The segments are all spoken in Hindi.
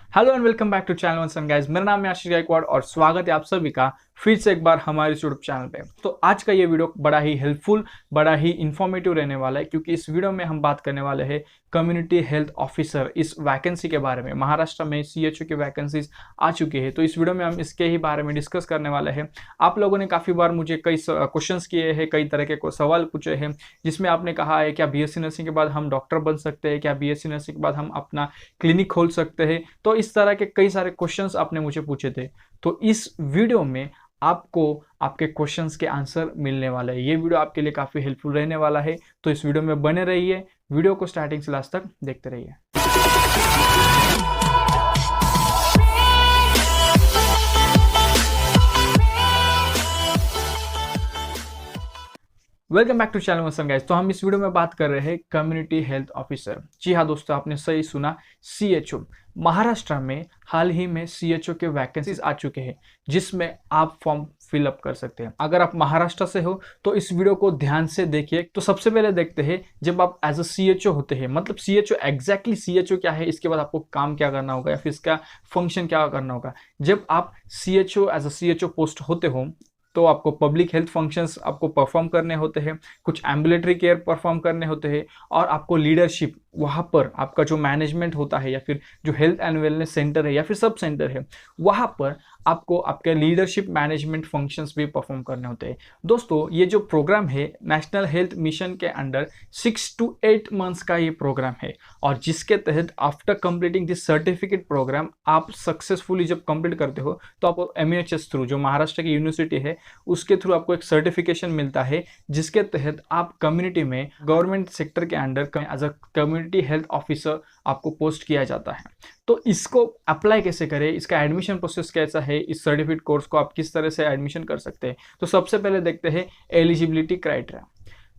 Hello and welcome back to channel one sun guys. मेरा नाम है आशीष गायकवाड़ और स्वागत है आप सभी का फिर से एक बार हमारे यूट्यूब चैनल पे। तो आज का ये वीडियो बड़ा ही हेल्पफुल, बड़ा ही इंफॉर्मेटिव रहने वाला है, क्योंकि इस वीडियो में हम बात करने वाले हैं कम्युनिटी हेल्थ ऑफिसर इस वैकेंसी के बारे में। महाराष्ट्र में सीएचओ की वैकेंसीज आ चुकी है, तो इस वीडियो में हम इसके ही बारे में डिस्कस करने वाले हैं। आप लोगों ने काफ़ी बार मुझे कई क्वेश्चंस किए हैं, कई तरह के सवाल पूछे हैं, जिसमें आपने कहा है क्या बीएससी नर्सिंग के बाद हम डॉक्टर बन सकते हैं, क्या बीएससी नर्सिंग के बाद हम अपना क्लिनिक खोल सकते हैं। तो इस तरह के कई सारे क्वेश्चंस आपने मुझे पूछे थे, तो इस वीडियो में आपको आपके क्वेश्चंस के आंसर मिलने वाला है। ये वीडियो आपके लिए काफ़ी हेल्पफुल रहने वाला है, तो इस वीडियो में बने रहिए, वीडियो को स्टार्टिंग से लास्ट तक देखते रहिए। Welcome back to channel one guys. तो हम इस वीडियो में बात कर रहे हैं कम्युनिटी हेल्थ ऑफिसर। जी हाँ दोस्तों, आपने सही सुना, सीएचओ। महाराष्ट्र में हाल ही में सीएचओ के वैकेंसीज आ चुके हैं, जिसमें आप फॉर्म फिलअप कर सकते हैं। अगर आप महाराष्ट्र से हो तो इस वीडियो को ध्यान से देखिए। तो सबसे पहले देखते हैं, जब आप एज अ सीएचओ होते हैं, मतलब सीएचओ एग्जैक्टली सीएचओ क्या है, इसके बाद आपको काम क्या करना होगा या फिर इसका फंक्शन क्या करना होगा। जब आप CHO as a CHO post होते हो तो आपको पब्लिक हेल्थ फंक्शंस आपको परफॉर्म करने होते हैं, कुछ एम्बुलेटरी केयर परफॉर्म करने होते हैं, और आपको लीडरशिप वहाँ पर आपका जो मैनेजमेंट होता है या फिर जो हेल्थ एंड वेलनेस सेंटर है या फिर सब सेंटर है, वहाँ पर आपको आपके लीडरशिप मैनेजमेंट फंक्शंस भी परफॉर्म करने होते हैं। दोस्तों, ये जो प्रोग्राम है नेशनल हेल्थ मिशन के अंडर 6 to 8 मंथ्स का ये प्रोग्राम है, और जिसके तहत after completing this certificate programme आप सक्सेसफुली जब कंप्लीट करते हो तो आपको एमएचएस थ्रू, जो महाराष्ट्र की यूनिवर्सिटी है, उसके थ्रू आपको एक सर्टिफिकेशन मिलता है, जिसके तहत आप कम्युनिटी में गवर्नमेंट सेक्टर के under as a community health officer आपको पोस्ट किया जाता है। तो इसको अप्लाई कैसे करें, इसका एडमिशन प्रोसेस कैसा है, इस सर्टिफिकेट कोर्स को आप किस तरह से एडमिशन कर सकते हैं। तो सबसे पहले देखते हैं एलिजिबिलिटी क्राइटेरिया।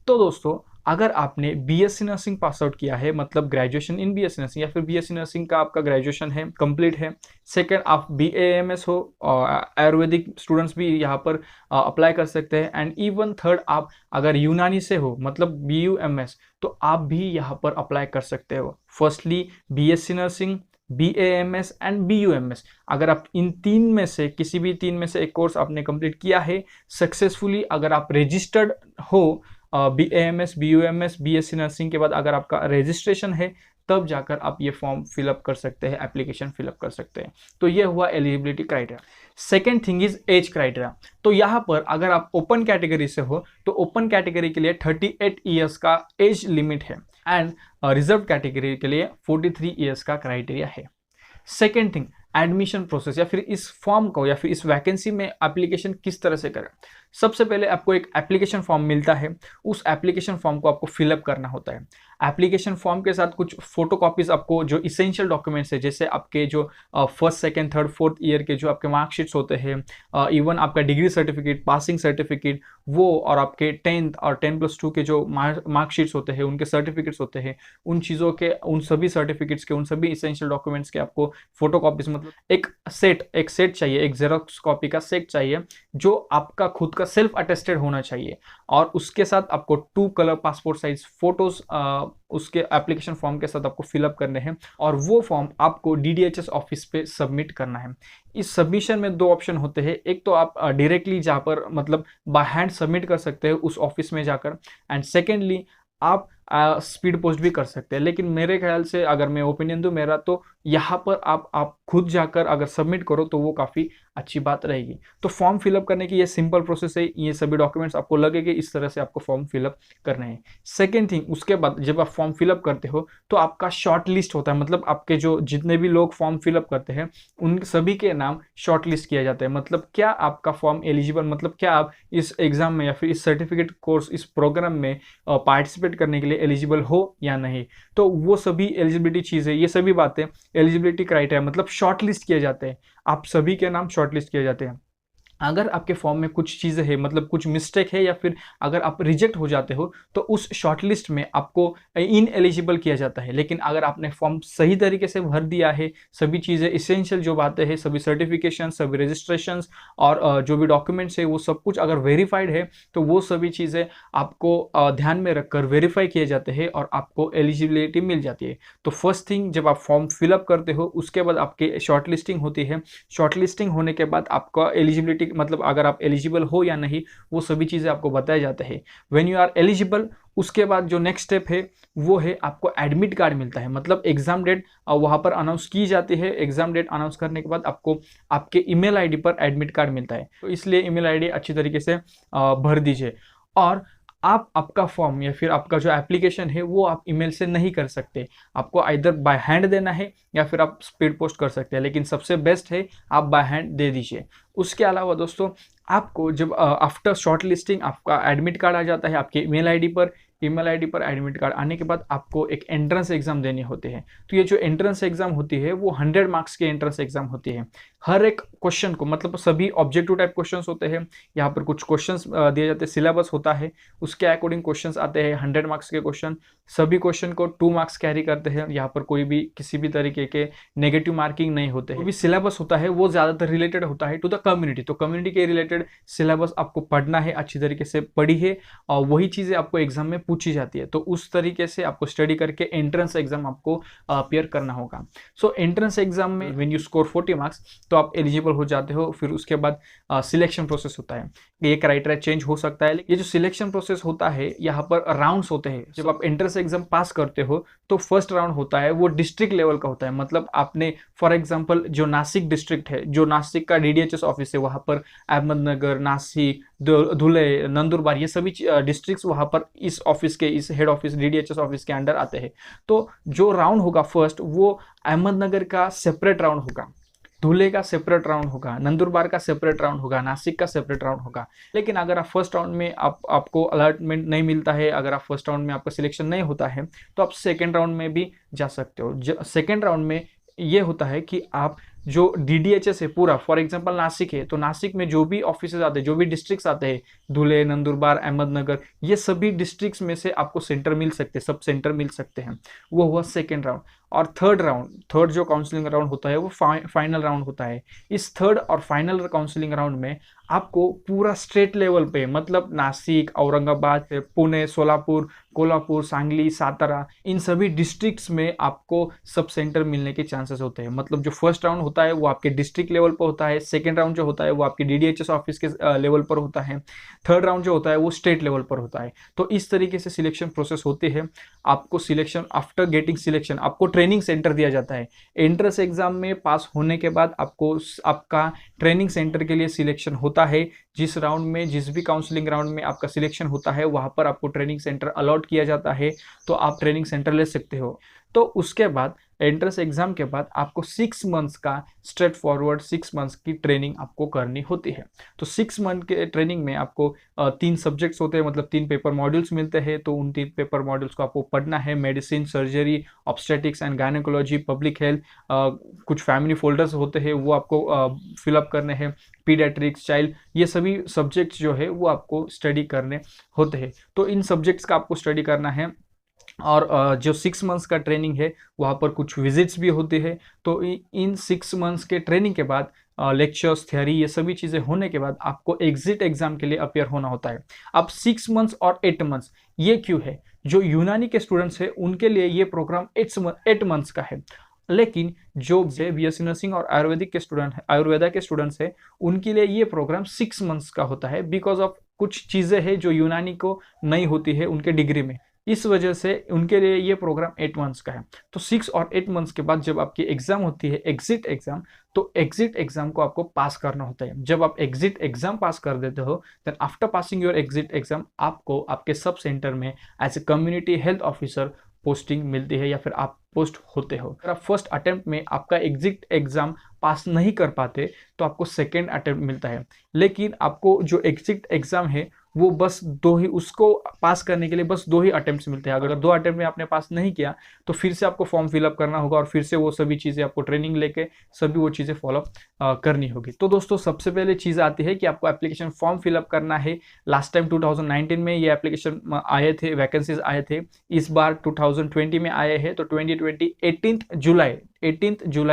तो दोस्तों, अगर आपने बीएससी नर्सिंग पास आउट किया है, मतलब ग्रेजुएशन इन बीएससी नर्सिंग, या फिर बीएससी नर्सिंग का आपका ग्रेजुएशन है, कंप्लीट है, सेकंड आप बीएएमएस हो, आयुर्वेदिक स्टूडेंट्स भी यहाँ पर अप्लाई कर सकते हैं, एंड इवन थर्ड आप अगर यूनानी से हो, मतलब बीयूएमएस, तो आप भी यहाँ पर अप्लाई कर सकते हो। Firstly BSc nursing, BAMS and BUMS, अगर आप इन तीन में से किसी भी तीन में से एक कोर्स आपने कंप्लीट किया है सक्सेसफुली, अगर आप रजिस्टर्ड हो बीएएमएस, बीयूएमएस, बीएससी नर्सिंग के बाद अगर आपका रजिस्ट्रेशन है, तब जाकर आप ये फॉर्म फिलअप कर सकते हैं, एप्लीकेशन फिलअप कर सकते हैं। तो ये हुआ eligibility criteria. Second thing is age criteria. तो यहाँ पर अगर आप ओपन कैटेगरी से हो तो ओपन कैटेगरी के लिए 38 ईयर्स का एज लिमिट है, एंड रिजर्व कैटेगरी के लिए 43 ईयर्स का क्राइटेरिया है। सेकेंड थिंग, एडमिशन प्रोसेस या फिर इस फॉर्म को या फिर इस वैकेंसी में एप्लीकेशन किस तरह से करें। सबसे पहले आपको एक एप्लीकेशन फॉर्म मिलता है, उस एप्लीकेशन फॉर्म को आपको फिलअप करना होता है। एप्लीकेशन फॉर्म के साथ कुछ फोटो कॉपीज आपको, जो इसेंशियल डॉक्यूमेंट्स है, जैसे आपके जो first second third fourth year के जो आपके मार्कशीट्स होते हैं, इवन आपका डिग्री सर्टिफिकेट, पासिंग सर्टिफिकेट, वो, और आपके 10th और 10+2 के जो मार्कशीट्स होते हैं, उनके सर्टिफिकेट्स होते हैं, उन चीज़ों के, उन सभी सर्टिफिकेट्स के, उन सभी इसेंशियल डॉक्यूमेंट्स के आपको फोटो कॉपीज, मतलब एक सेट चाहिए, एक जेरोक्स कॉपी का सेट चाहिए, जो आपका खुद का सेल्फ अटेस्टेड होना चाहिए, और उसके साथ आपको 2 कलर पासपोर्ट साइज फोटोज उसके एप्लीकेशन फॉर्म के साथ आपको फिलअप करने हैं, और वो फॉर्म आपको डीडीएचएस ऑफिस पे सबमिट करना है। इस सबमिशन में 2 ऑप्शन होते हैं, एक तो आप डायरेक्टली जहाँ पर मतलब बाय हैंड सबमिट कर सकते हो उस ऑफिस में जाकर, एंड सेकेंडली आप स्पीड पोस्ट भी कर सकते हैं। लेकिन मेरे ख्याल से, अगर मैं ओपिनियन दूं मेरा, तो यहाँ पर आप खुद जाकर अगर सबमिट करो तो वो काफ़ी अच्छी बात रहेगी। तो फॉर्म फिलअप करने की ये सिंपल प्रोसेस है, ये सभी डॉक्यूमेंट्स आपको लगेंगे, इस तरह से आपको फॉर्म फिलअप करने हैं। सेकेंड थिंग, उसके बाद जब आप फॉर्म फिलअप करते हो तो आपका शॉर्ट लिस्ट होता है, मतलब आपके जो जितने भी लोग फॉर्म फिलअप करते हैं उन सभी के नाम शॉर्ट लिस्ट किया जाता है। मतलब क्या आपका फॉर्म एलिजिबल, मतलब क्या आप इस एग्जाम में या फिर इस सर्टिफिकेट कोर्स, इस प्रोग्राम में पार्टिसिपेट करने के लिए एलिजिबल हो या नहीं। तो वो सभी एलिजिबिलिटी चीज़ें, ये सभी बातें एलिजिबिलिटी क्राइटेरिया, मतलब शॉर्ट लिस्ट किए जाते हैं, आप सभी के नाम शॉर्ट लिस्ट किए जाते हैं। अगर आपके फॉर्म में कुछ चीज़ें हैं, मतलब कुछ मिस्टेक है, या फिर अगर आप रिजेक्ट हो जाते हो तो उस शॉर्टलिस्ट में आपको इन एलिजिबल किया जाता है। लेकिन अगर आपने फॉर्म सही तरीके से भर दिया है, सभी चीज़ें इसेंशियल जो बातें हैं, सभी सर्टिफिकेशन, सभी रजिस्ट्रेशंस और जो भी डॉक्यूमेंट्स है वो सब कुछ अगर वेरीफाइड है, तो वो सभी चीज़ें आपको ध्यान में रखकर वेरीफाई किए जाते हैं और आपको एलिजिबिलिटी मिल जाती है। तो फर्स्ट थिंग, जब आप फॉर्म फिलअप करते हो उसके बाद आपकी शॉर्टलिस्टिंग होती है। शॉर्टलिस्टिंग होने के बाद आपका एलिजिबिलिटी, मतलब अगर आप एलिजिबल हो या नहीं, वो सभी चीज़ें आपको बताया जाता है। व्हेन यू आर एलिजिबल, उसके बाद जो नेक्स्ट स्टेप है वो है आपको एडमिट कार्ड मिलता है। मतलब एग्जाम डेट वहाँ पर अनाउंस की जाती है। एग्जाम डेट अनाउंस करने के बाद आपको आपके ईमेल आईडी पर एडमिट कार्ड मिलता है। तो इसलिए ईमेल आईडी अच्छी तरीके से भर दीजिए। और आप आपका फॉर्म या फिर आपका जो एप्लीकेशन है वो आप ईमेल से नहीं कर सकते, आपको आइदर बाय हैंड देना है या फिर आप स्पीड पोस्ट कर सकते हैं, लेकिन सबसे बेस्ट है आप बाय हैंड दे दीजिए। उसके अलावा दोस्तों, आपको जब आफ्टर शॉर्ट लिस्टिंग आपका एडमिट कार्ड आ जाता है आपके ईमेल आईडी पर, ईमेल आईडी पर एडमिट कार्ड आने के बाद आपको एक एंट्रेंस एग्जाम देने होते हैं। तो ये जो एंट्रेंस एग्जाम होती है वो 100 मार्क्स की एंट्रेंस एग्जाम होती है। हर एक क्वेश्चन को, मतलब सभी ऑब्जेक्टिव टाइप क्वेश्चंस होते हैं, यहाँ पर कुछ क्वेश्चंस दिए जाते हैं, सिलेबस होता है, उसके अकॉर्डिंग क्वेश्चंस आते हैं। 100 मार्क्स के क्वेश्चन, सभी क्वेश्चन को 2 मार्क्स कैरी करते हैं। यहाँ पर कोई भी किसी भी तरीके के नेगेटिव मार्किंग नहीं होते हैं। जो भी सिलेबस होता है वो ज़्यादातर रिलेटेड होता है टू द कम्युनिटी। तो कम्युनिटी के रिलेटेड सिलेबस आपको पढ़ना है, अच्छी तरीके से पढ़िए और वही चीज़ें आपको एग्जाम में पूछी जाती है। तो उस तरीके से आपको स्टडी करके एंट्रेंस एग्जाम आपको अपियर करना होगा। सो एंट्रेंस एग्जाम में व्हेन यू स्कोर 40 मार्क्स तो आप एलिजिबल हो जाते हो। फिर उसके बाद सिलेक्शन प्रोसेस होता है। ये क्राइटेरिया चेंज हो सकता है। ये जो सिलेक्शन प्रोसेस होता है, यहाँ पर राउंड्स होते हैं। जब आप एंट्रेंस एग्जाम पास करते हो तो फर्स्ट राउंड होता है वो डिस्ट्रिक्ट लेवल का होता है। मतलब आपने फॉर एग्जांपल जो नासिक डिस्ट्रिक्ट है, जो नासिक का डीडीएचएस ऑफिस है, वहाँ पर अहमदनगर, नासिक, धुले, नंदुरबार, ये सभी डिस्ट्रिक्ट्स वहाँ पर इस ऑफिस के, इस हेड ऑफिस डीडीएचएस ऑफिस के अंडर आते हैं। तो जो राउंड होगा फर्स्ट, वो अहमदनगर का सेपरेट राउंड होगा, धुले का सेपरेट राउंड होगा, नंदुरबार का सेपरेट राउंड होगा, नासिक का सेपरेट राउंड होगा। लेकिन अगर आप फर्स्ट राउंड में आपको अलॉटमेंट नहीं मिलता है, अगर आप फर्स्ट राउंड में आपका सिलेक्शन नहीं होता है, तो आप सेकेंड राउंड में भी जा सकते हो। सेकेंड राउंड में ये होता है कि आप जो डीडीएचएस है पूरा, फॉर एग्जांपल नासिक है तो नासिक में जो भी ऑफिसेज आते हैं, जो भी डिस्ट्रिक्ट्स आते हैं, धुले, नंदुरबार, अहमदनगर, ये सभी डिस्ट्रिक्ट्स में से आपको सेंटर मिल सकते हैं, सब सेंटर मिल सकते हैं। वो हुआ सेकेंड राउंड। और थर्ड जो काउंसलिंग राउंड होता है वो फाइनल राउंड होता है। इस थर्ड और फाइनल काउंसलिंग राउंड में आपको पूरा स्टेट लेवल पे, मतलब नासिक, औरंगाबाद, पुणे, सोलापुर, कोल्हापुर, सांगली, सातारा, इन सभी डिस्ट्रिक्ट्स में आपको सब सेंटर मिलने के चांसेस होते हैं। मतलब जो फर्स्ट राउंड होता है वो आपके डिस्ट्रिक्ट लेवल पर होता है, सेकेंड राउंड जो होता है वो आपके डीडीएचएस ऑफिस के लेवल पर होता है, थर्ड राउंड जो होता है वो स्टेट लेवल पर होता है। तो इस तरीके से सिलेक्शन प्रोसेस होती है। आपको सिलेक्शन, आफ्टर गेटिंग सिलेक्शन, आपको ट्रेनिंग सेंटर दिया जाता है। एंट्रेंस एग्जाम में पास होने के बाद आपको आपका ट्रेनिंग सेंटर के लिए सिलेक्शन होता है। जिस राउंड में, जिस भी काउंसलिंग राउंड में आपका सिलेक्शन होता है, वहां पर आपको ट्रेनिंग सेंटर अलॉट किया जाता है, तो आप ट्रेनिंग सेंटर ले सकते हो। तो उसके बाद एंट्रेंस एग्जाम के बाद आपको 6 मंथ्स का स्ट्रेट फॉरवर्ड 6 मंथ्स की ट्रेनिंग आपको करनी होती है। तो 6 मंथ के ट्रेनिंग में आपको 3 सब्जेक्ट्स होते हैं, मतलब 3 पेपर मॉड्यूल्स मिलते हैं। तो उन 3 पेपर मॉड्यूल्स को आपको पढ़ना है। Medicine, surgery, obstetrics and gynaecology, public health, कुछ फैमिली फोल्डर्स होते हैं वो आपको फिलअप करने हैं, पीडियाट्रिक्स, चाइल्ड, ये सभी सब्जेक्ट्स जो है वो आपको स्टडी करने होते हैं। तो इन सब्जेक्ट्स का आपको स्टडी करना है। और जो 6 मंथ्स का ट्रेनिंग है वहाँ पर कुछ विजिट्स भी होते हैं। तो इन 6 मंथ्स के ट्रेनिंग के बाद लेक्चर्स, थियरी, ये सभी चीज़ें होने के बाद आपको एग्जिट एग्जाम के लिए अपियर होना होता है। अब 6 मंथ्स और 8 मंथ्स ये क्यों है? जो यूनानी के स्टूडेंट्स हैं उनके लिए ये प्रोग्राम 8 मंथ्स का है। लेकिन जो बीएससी नर्सिंग और आयुर्वेदिक के स्टूडेंट हैं, आयुर्वेदा के स्टूडेंट्स हैं, उनके लिए ये प्रोग्राम 6 मंथ्स का होता है। बिकॉज ऑफ कुछ चीज़ें हैं जो यूनानी को नहीं होती है उनके डिग्री में, इस वजह से उनके लिए ये प्रोग्राम 8 मंथ्स का है। तो 6 और 8 मंथ्स के बाद जब आपकी एग्जाम होती है, एग्जिट एग्जाम, तो एग्जिट एग्जाम को आपको पास करना होता है। जब आप एग्जिट एग्जाम पास कर देते हो, then after passing your exit exam आपको आपके सब सेंटर में as a community health officer posting मिलती है या फिर आप पोस्ट होते हो। अगर आप फर्स्ट अटेम्प्ट में आपका एग्जिट एग्जाम पास नहीं कर पाते तो आपको सेकेंड अटेम्प्ट मिलता है। लेकिन आपको जो एग्जिट एग्जाम है वो बस उसको पास करने के लिए बस 2 ही अटेम्प्ट्स मिलते हैं। अगर 2 अटेम्प्ट में आपने पास नहीं किया तो फिर से आपको फॉर्म फिलअप करना होगा और फिर से वो सभी चीज़ें आपको ट्रेनिंग लेके सभी वो चीज़ें फॉलो करनी होगी। तो दोस्तों सबसे पहले चीज़ आती है कि आपको एप्लीकेशन फॉर्म फिलअप करना है। लास्ट टाइम 2019 में ये एप्लीकेशन आए थे, वैकेंसीज आए थे। इस बार 2020 में आए हैं। तो 2020 18 जुलाई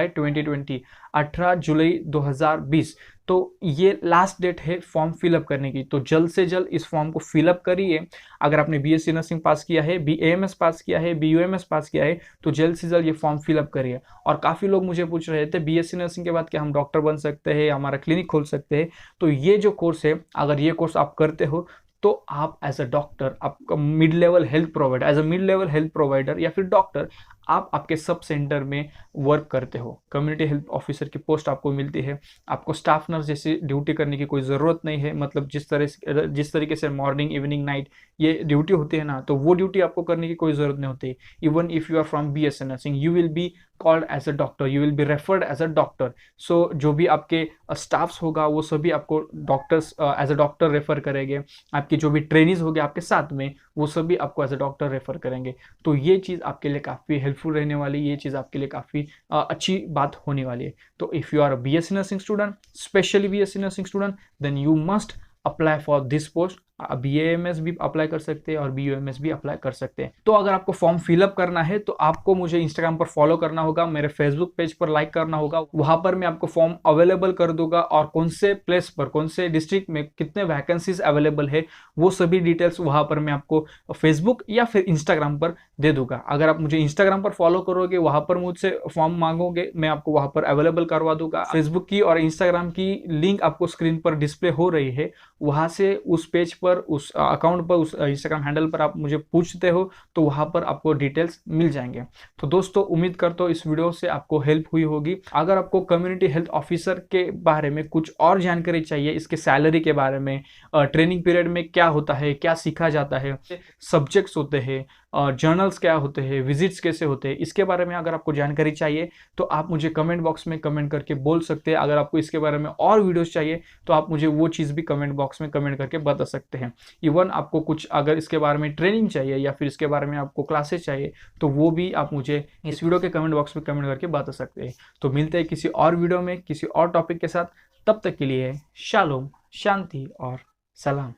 2020, 18 जुलाई 2020, तो ये लास्ट डेट है फॉर्म फिलअप करने की। तो जल्द से जल्द इस फॉर्म को फिलअप करिए। अगर आपने बीएससी नर्सिंग पास किया है, बीएएमएस पास किया है, बीयूएमएस पास किया है, तो जल्द से जल्द ये फॉर्म फिलअप करिए। और काफ़ी लोग मुझे पूछ रहे थे बीएससी नर्सिंग के बाद क्या हम डॉक्टर बन सकते हैं, हमारा क्लिनिक खोल सकते हैं। तो ये जो कोर्स है, अगर ये कोर्स आप करते हो तो आप एज अ डॉक्टर, आपका mid level health provider, as a mid level health provider या फिर डॉक्टर, आप आपके सब सेंटर में वर्क करते हो। कम्युनिटी हेल्थ ऑफिसर की पोस्ट आपको मिलती है। आपको स्टाफ नर्स जैसी ड्यूटी करने की कोई ज़रूरत नहीं है। मतलब जिस तरीके से मॉर्निंग, इवनिंग, नाइट ये ड्यूटी होती है ना, तो वो ड्यूटी आपको करने की कोई ज़रूरत नहीं होती। Even if you are from BSc nursing, you will be called as a doctor, you will be referred as a doctor. So जो भी आपके स्टाफ्स होगा वो सभी आपको doctors as a doctor refer करेंगे। आपकी जो भी ट्रेनिज होगी आपके साथ में, वो सभी आपको एज अ डॉक्टर रेफर करेंगे। तो ये चीज़ आपके लिए काफ़ी हेल्पफुल रहने वाली, ये चीज़ आपके लिए काफ़ी अच्छी बात होने वाली है। तो if you are a BSc nursing student, specially BSc nursing student, then you must apply for this post. BAMS भी अप्लाई कर सकते हैं और बीयूएमएस भी अप्लाई कर सकते हैं। तो अगर आपको फॉर्म फिलअप करना है तो आपको मुझे इंस्टाग्राम पर फॉलो करना होगा, मेरे फेसबुक पेज पर लाइक करना होगा। वहां पर मैं आपको फॉर्म अवेलेबल कर दूंगा और कौन से प्लेस पर, कौन से डिस्ट्रिक्ट में कितने वैकेंसीज अवेलेबल है, वो सभी डिटेल्स वहां पर मैं आपको फेसबुक या फिर इंस्टाग्राम पर दे दूंगा। अगर आप मुझे इंस्टाग्राम पर फॉलो करोगे, वहां पर मुझसे फॉर्म मांगोगे, मैं आपको वहां पर अवेलेबल करवा दूंगा। फेसबुक की और इंस्टाग्राम की लिंक आपको स्क्रीन पर डिस्प्ले हो रही है, वहां से उस पेज पर, उस अकाउंट पर, उस इंस्टाग्राम हैंडल पर आप मुझे पूछते हो तो वहां पर आपको डिटेल्स मिल जाएंगे। तो दोस्तों उम्मीद करता हूं इस वीडियो से आपको हेल्प हुई होगी। अगर आपको कम्युनिटी हेल्थ ऑफिसर के बारे में कुछ और जानकारी चाहिए, इसके सैलरी के बारे में, ट्रेनिंग पीरियड में क्या होता है, क्या सीखा जाता है, सब्जेक्ट्स होते हैं, जर्नल्स क्या होते हैं, विजिट्स कैसे होते हैं, इसके बारे में अगर आपको जानकारी चाहिए तो आप मुझे कमेंट बॉक्स में कमेंट करके बोल सकते हैं। अगर आपको इसके बारे में और वीडियोस चाहिए तो आप मुझे वो चीज़ भी कमेंट बॉक्स में कमेंट करके बता सकते हैं। इवन आपको कुछ अगर इसके बारे में ट्रेनिंग चाहिए या फिर इसके बारे में आपको क्लासेस चाहिए तो वो भी आप मुझे इस वीडियो के कमेंट बॉक्स में कमेंट करके बता सकते हैं। तो मिलते हैं किसी और वीडियो में किसी और टॉपिक के साथ। तब तक के लिए शालोम, शांति और सलाम।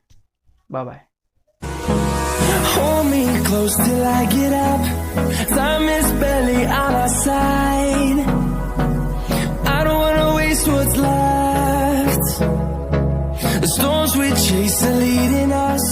Bye bye. Hold me close till I get up. Time is barely on our side. I don't wanna waste what's left. The storms we chase are leading us.